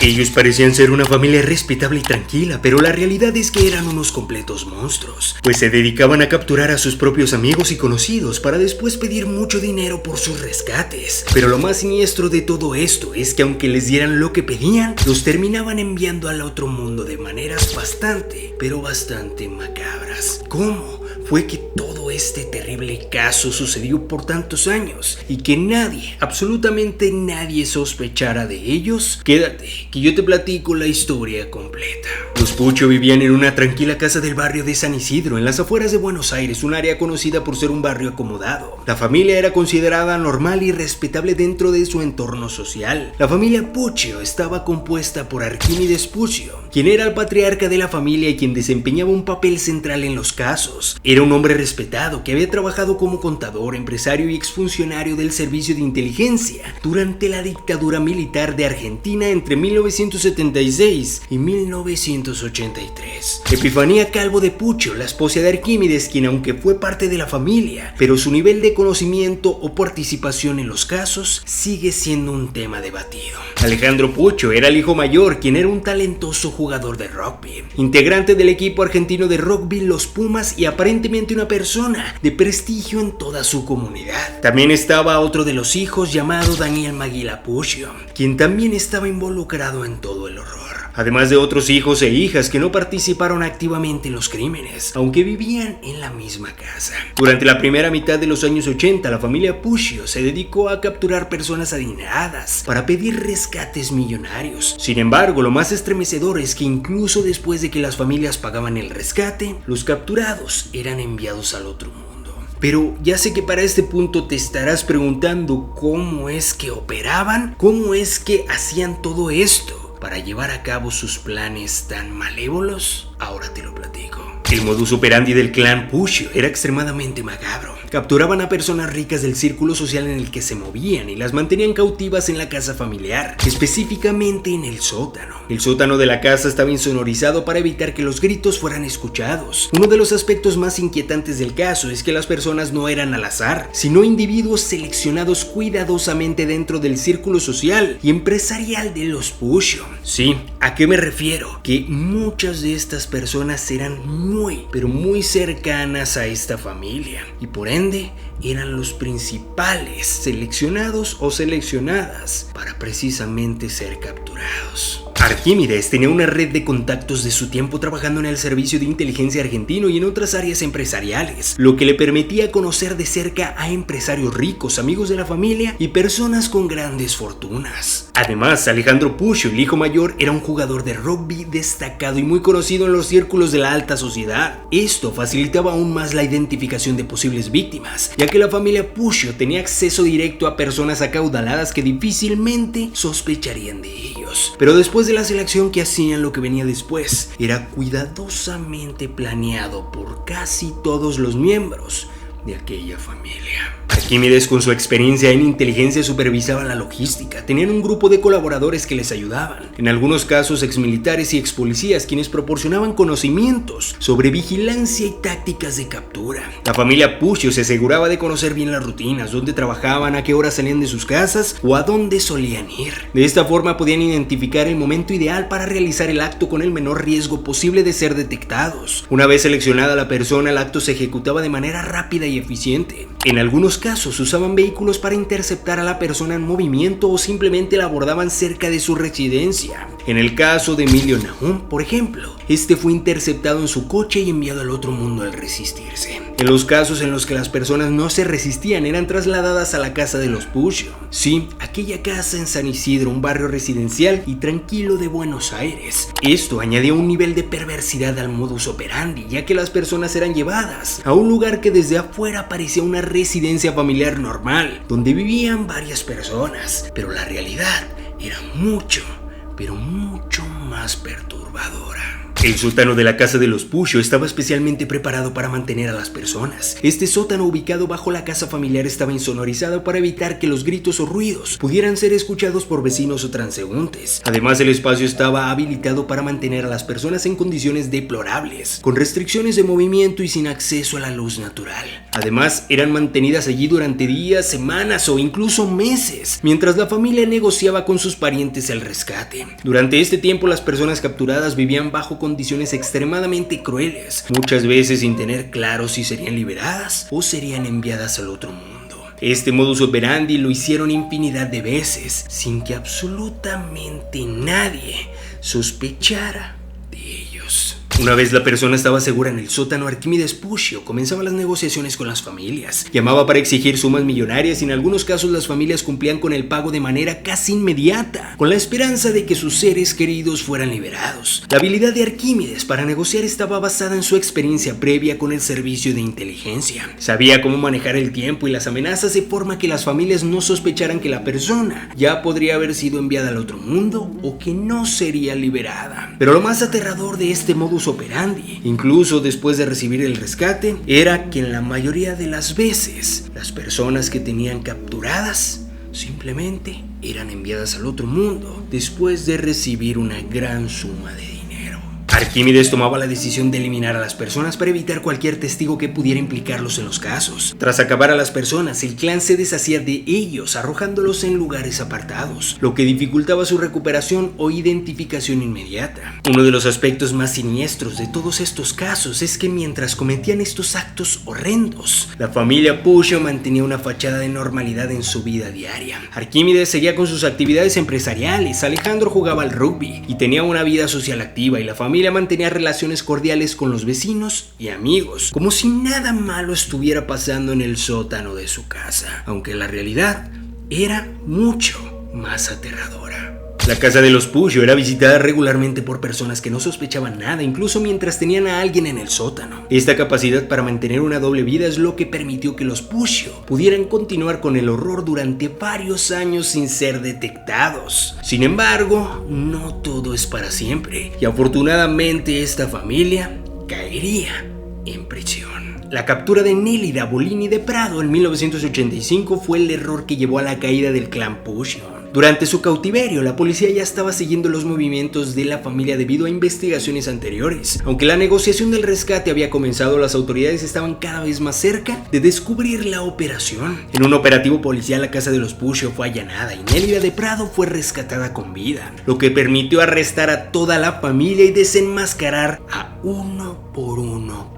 Ellos parecían ser una familia respetable y tranquila, pero la realidad es que eran unos completos monstruos, pues se dedicaban a capturar a sus propios amigos y conocidos para después pedir mucho dinero por sus rescates. Pero lo más siniestro de todo esto es que aunque les dieran lo que pedían, los terminaban enviando al otro mundo de maneras bastante macabras. ¿Cómo fue que todo este terrible caso sucedió por tantos años y que nadie, absolutamente nadie sospechara de ellos? Quédate, que yo te platico la historia completa. Los Puccio vivían en una tranquila casa del barrio de San Isidro, en las afueras de Buenos Aires, un área conocida por ser un barrio acomodado. La familia era considerada normal y respetable dentro de su entorno social. La familia Puccio estaba compuesta por Arquímedes Puccio, quien era el patriarca de la familia y quien desempeñaba un papel central en los casos. Era un hombre respetado que había trabajado como contador, empresario y exfuncionario del servicio de inteligencia durante la dictadura militar de Argentina entre 1976 y 1983. Epifanía Calvo de Puccio, la esposa de Arquímedes, quien aunque fue parte de la familia, pero su nivel de conocimiento o participación en los casos sigue siendo un tema debatido. Alejandro Puccio era el hijo mayor, quien era un talentoso jugador de rugby, integrante del equipo argentino de rugby Los Pumas y aparentemente una persona de prestigio en toda su comunidad. También estaba otro de los hijos llamado Daniel Maguila Puccio, quien también estaba involucrado en todo el horror. Además de otros hijos e hijas que no participaron activamente en los crímenes, aunque vivían en la misma casa. Durante la primera mitad de los años 80, la familia Puccio se dedicó a capturar personas adineradas para pedir rescates millonarios. Sin embargo, lo más estremecedor es que incluso después de que las familias pagaban el rescate, los capturados eran enviados al otro mundo. Pero ya sé que para este punto te estarás preguntando cómo es que operaban, cómo es que hacían todo esto para llevar a cabo sus planes tan malévolos. Ahora te lo platico. El modus operandi del clan Puccio era extremadamente macabro. Capturaban a personas ricas del círculo social en el que se movían y las mantenían cautivas en la casa familiar, específicamente en el sótano. El sótano de la casa estaba insonorizado para evitar que los gritos fueran escuchados. Uno de los aspectos más inquietantes del caso es que las personas no eran al azar, sino individuos seleccionados cuidadosamente dentro del círculo social y empresarial de los Puccio. Sí, ¿a qué me refiero? Que muchas de estas personas eran muy cercanas a esta familia y por ende eran los principales seleccionados o seleccionadas para precisamente ser capturados. Arquímedes tenía una red de contactos de su tiempo trabajando en el servicio de inteligencia argentino y en otras áreas empresariales, lo que le permitía conocer de cerca a empresarios ricos, amigos de la familia y personas con grandes fortunas. Además, Alejandro Puccio, el hijo mayor, era un jugador de rugby destacado y muy conocido en los círculos de la alta sociedad. Esto facilitaba aún más la identificación de posibles víctimas, ya que la familia Puccio tenía acceso directo a personas acaudaladas que difícilmente sospecharían de ellos. Pero después de la selección que hacían, lo que venía después era cuidadosamente planeado por casi todos los miembros de aquella familia. Arquímedes, con su experiencia en inteligencia, supervisaba la logística. Tenían un grupo de colaboradores que les ayudaban, en algunos casos exmilitares y expolicías, quienes proporcionaban conocimientos sobre vigilancia y tácticas de captura. La familia Puccio se aseguraba de conocer bien las rutinas, dónde trabajaban, a qué hora salían de sus casas o a dónde solían ir. De esta forma podían identificar el momento ideal para realizar el acto con el menor riesgo posible de ser detectados. Una vez seleccionada la persona, el acto se ejecutaba de manera rápida y eficiente. En algunos casos usaban vehículos para interceptar a la persona en movimiento o simplemente la abordaban cerca de su residencia. En el caso de Emilio Nahum, por ejemplo, este fue interceptado en su coche y enviado al otro mundo al resistirse. En los casos en los que las personas no se resistían, eran trasladadas a la casa de los Puccio. Sí, aquella casa en San Isidro, un barrio residencial y tranquilo de Buenos Aires. Esto añadía un nivel de perversidad al modus operandi, ya que las personas eran llevadas a un lugar que desde afuera parecía una residencia familiar normal, donde vivían varias personas, pero la realidad era mucho más perturbadora. El sótano de la casa de los Puccio estaba especialmente preparado para mantener a las personas. Este sótano ubicado bajo la casa familiar estaba insonorizado para evitar que los gritos o ruidos pudieran ser escuchados por vecinos o transeúntes. Además, el espacio estaba habilitado para mantener a las personas en condiciones deplorables, con restricciones de movimiento y sin acceso a la luz natural. Además, eran mantenidas allí durante días, semanas o incluso meses, mientras la familia negociaba con sus parientes el rescate. Durante este tiempo, las personas capturadas vivían bajo condiciones extremadamente crueles, muchas veces sin tener claro si serían liberadas o serían enviadas al otro mundo. Este modus operandi lo hicieron infinidad de veces, sin que absolutamente nadie sospechara de ellos. Una vez la persona estaba segura en el sótano, Arquímedes Puccio comenzaba las negociaciones con las familias. Llamaba para exigir sumas millonarias y en algunos casos las familias cumplían con el pago de manera casi inmediata, con la esperanza de que sus seres queridos fueran liberados. La habilidad de Arquímedes para negociar estaba basada en su experiencia previa con el servicio de inteligencia. Sabía cómo manejar el tiempo y las amenazas de forma que las familias no sospecharan que la persona ya podría haber sido enviada al otro mundo o que no sería liberada. Pero lo más aterrador de este modus operandi, incluso después de recibir el rescate, era que en la mayoría de las veces las personas que tenían capturadas simplemente eran enviadas al otro mundo después de recibir una gran suma de dinero. Arquímedes tomaba la decisión de eliminar a las personas para evitar cualquier testigo que pudiera implicarlos en los casos. Tras acabar a las personas, el clan se deshacía de ellos, arrojándolos en lugares apartados, lo que dificultaba su recuperación o identificación inmediata. Uno de los aspectos más siniestros de todos estos casos es que mientras cometían estos actos horrendos, la familia Puccio mantenía una fachada de normalidad en su vida diaria. Arquímedes seguía con sus actividades empresariales, Alejandro jugaba al rugby y tenía una vida social activa, y la familia mantenía relaciones cordiales con los vecinos y amigos, como si nada malo estuviera pasando en el sótano de su casa, aunque la realidad era mucho más aterradora. La casa de los Puccio era visitada regularmente por personas que no sospechaban nada, incluso mientras tenían a alguien en el sótano. Esta capacidad para mantener una doble vida es lo que permitió que los Puccio pudieran continuar con el horror durante varios años sin ser detectados. Sin embargo, no todo es para siempre, y afortunadamente esta familia caería en prisión. La captura de Nélida Bolini de Prado en 1985 fue el error que llevó a la caída del clan Puccio. Durante su cautiverio, la policía ya estaba siguiendo los movimientos de la familia debido a investigaciones anteriores. Aunque la negociación del rescate había comenzado, las autoridades estaban cada vez más cerca de descubrir la operación. En un operativo policial, la casa de los Puccio fue allanada y Nélida de Prado fue rescatada con vida, lo que permitió arrestar a toda la familia y desenmascarar a uno por uno.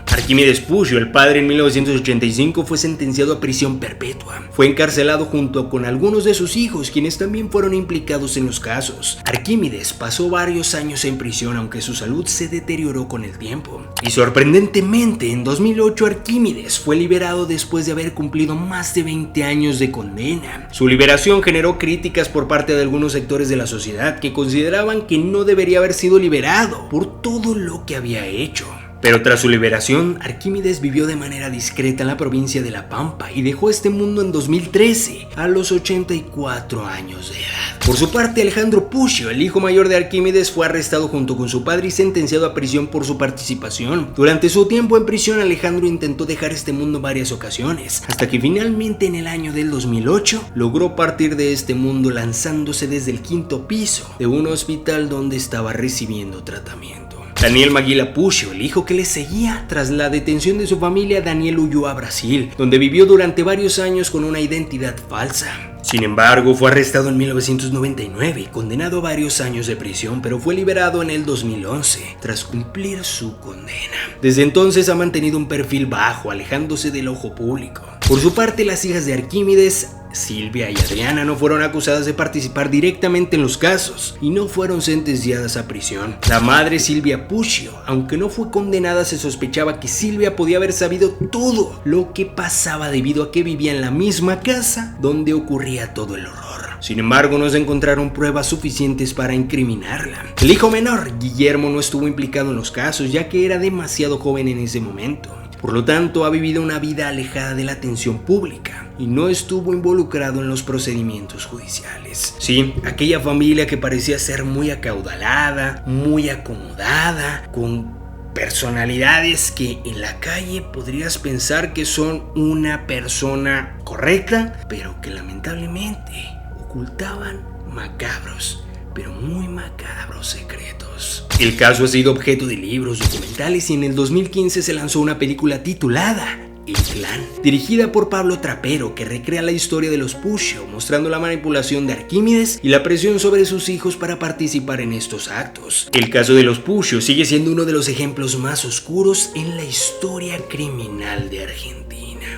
Arquímedes Puccio, el padre, en 1985 fue sentenciado a prisión perpetua. Fue encarcelado junto con algunos de sus hijos, quienes también fueron implicados en los casos. Arquímedes pasó varios años en prisión, aunque su salud se deterioró con el tiempo. Y sorprendentemente, en 2008 Arquímedes fue liberado después de haber cumplido más de 20 años de condena. Su liberación generó críticas por parte de algunos sectores de la sociedad que consideraban que no debería haber sido liberado por todo lo que había hecho. Pero tras su liberación, Arquímedes vivió de manera discreta en la provincia de La Pampa y dejó este mundo en 2013, a los 84 años de edad. Por su parte, Alejandro Puccio, el hijo mayor de Arquímedes, fue arrestado junto con su padre y sentenciado a prisión por su participación. Durante su tiempo en prisión, Alejandro intentó dejar este mundo en varias ocasiones, hasta que finalmente en el año del 2008 logró partir de este mundo lanzándose desde el 5º piso de un hospital donde estaba recibiendo tratamiento. Daniel Maguila Puccio, el hijo que le seguía tras la detención de su familia, Daniel huyó a Brasil, donde vivió durante varios años con una identidad falsa. Sin embargo, fue arrestado en 1999 y condenado a varios años de prisión, pero fue liberado en el 2011, tras cumplir su condena. Desde entonces ha mantenido un perfil bajo, alejándose del ojo público. Por su parte, las hijas de Arquímedes, Silvia y Adriana, no fueron acusadas de participar directamente en los casos y no fueron sentenciadas a prisión. La madre, Silvia Puccio, aunque no fue condenada, se sospechaba que Silvia podía haber sabido todo lo que pasaba debido a que vivía en la misma casa donde ocurría todo el horror. Sin embargo, no se encontraron pruebas suficientes para incriminarla. El hijo menor, Guillermo, no estuvo implicado en los casos ya que era demasiado joven en ese momento. Por lo tanto, ha vivido una vida alejada de la atención pública y no estuvo involucrado en los procedimientos judiciales. Sí, aquella familia que parecía ser muy acaudalada, muy acomodada, con personalidades que en la calle podrías pensar que son una persona correcta, pero que lamentablemente ocultaban macabros, pero muy macabros secretos. El caso ha sido objeto de libros, documentales y en el 2015 se lanzó una película titulada El Clan, dirigida por Pablo Trapero, que recrea la historia de los Puccio, mostrando la manipulación de Arquímedes y la presión sobre sus hijos para participar en estos actos. El caso de los Puccio sigue siendo uno de los ejemplos más oscuros en la historia criminal de Argentina.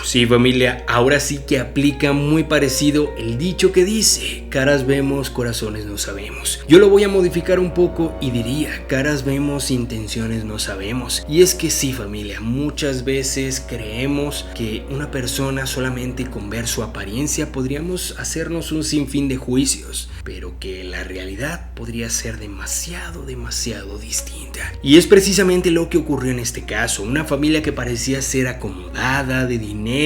Sí, familia, ahora sí que aplica muy parecido el dicho que dice: caras vemos, corazones no sabemos. Yo lo voy a modificar un poco y diría: caras vemos, intenciones no sabemos. Y es que sí, familia, muchas veces creemos que una persona solamente con ver su apariencia podríamos hacernos un sinfín de juicios, pero que la realidad podría ser demasiado distinta. Y es precisamente lo que ocurrió en este caso. Una familia que parecía ser acomodada, de dinero,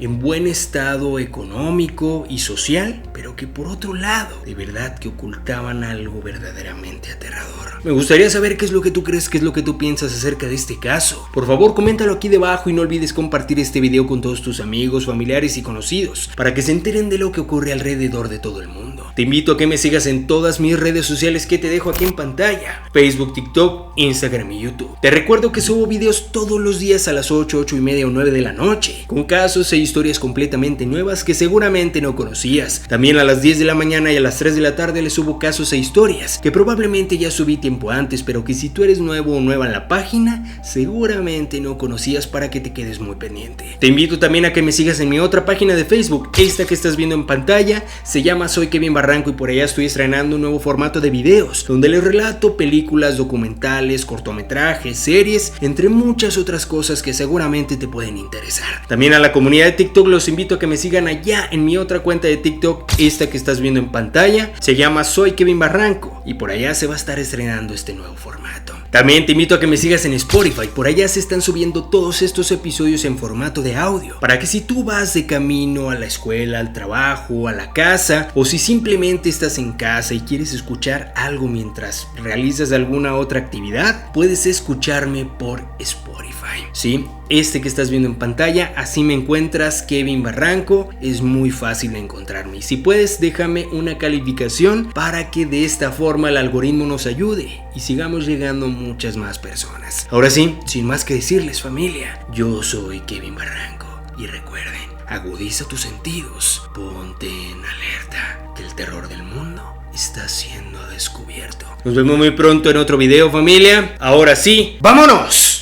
en buen estado económico y social, pero que por otro lado, de verdad que ocultaban algo verdaderamente aterrador. Me gustaría saber qué es lo que tú crees, qué es lo que tú piensas acerca de este caso. Por favor, coméntalo aquí debajo y no olvides compartir este video con todos tus amigos, familiares y conocidos, para que se enteren de lo que ocurre alrededor de todo el mundo. Te invito a que me sigas en todas mis redes sociales que te dejo aquí en pantalla: Facebook, TikTok, Instagram y YouTube. Te recuerdo que subo videos todos los días a las 8, 8:30 o 9 de la noche, con casos e historias completamente nuevas que seguramente no conocías. También a las 10 de la mañana y a las 3 de la tarde les subo casos e historias que probablemente ya subí tiempo antes, pero que si tú eres nuevo o nueva en la página, seguramente no conocías, para que te quedes muy pendiente. Te invito también a que me sigas en mi otra página de Facebook, esta que estás viendo en pantalla. Se llama Soy Kevin Barranco y por allá estoy estrenando un nuevo formato de videos, donde les relato películas, documentales, cortometrajes, series, entre muchas otras cosas que seguramente te pueden interesar. También a la comunidad de TikTok los invito a que me sigan allá en mi otra cuenta de TikTok, esta que estás viendo en pantalla. Se llama Soy Kevin Barranco y por allá se va a estar estrenando este nuevo formato. También te invito a que me sigas en Spotify, por allá se están subiendo todos estos episodios en formato de audio, para que si tú vas de camino a la escuela, al trabajo, a la casa, o si simplemente estás en casa y quieres escuchar algo mientras realizas alguna otra actividad, puedes escucharme por Spotify. Sí, este que estás viendo en pantalla, así me encuentras, Kevin Barranco, es muy fácil de encontrarme. Y si puedes, déjame una calificación para que de esta forma el algoritmo nos ayude y sigamos llegando a muchas más personas. Ahora sí, sin más que decirles, familia, yo soy Kevin Barranco y recuerden, agudiza tus sentidos, ponte en alerta, que el terror del mundo está siendo descubierto. Nos vemos muy pronto en otro video, familia. Ahora sí, ¡vámonos!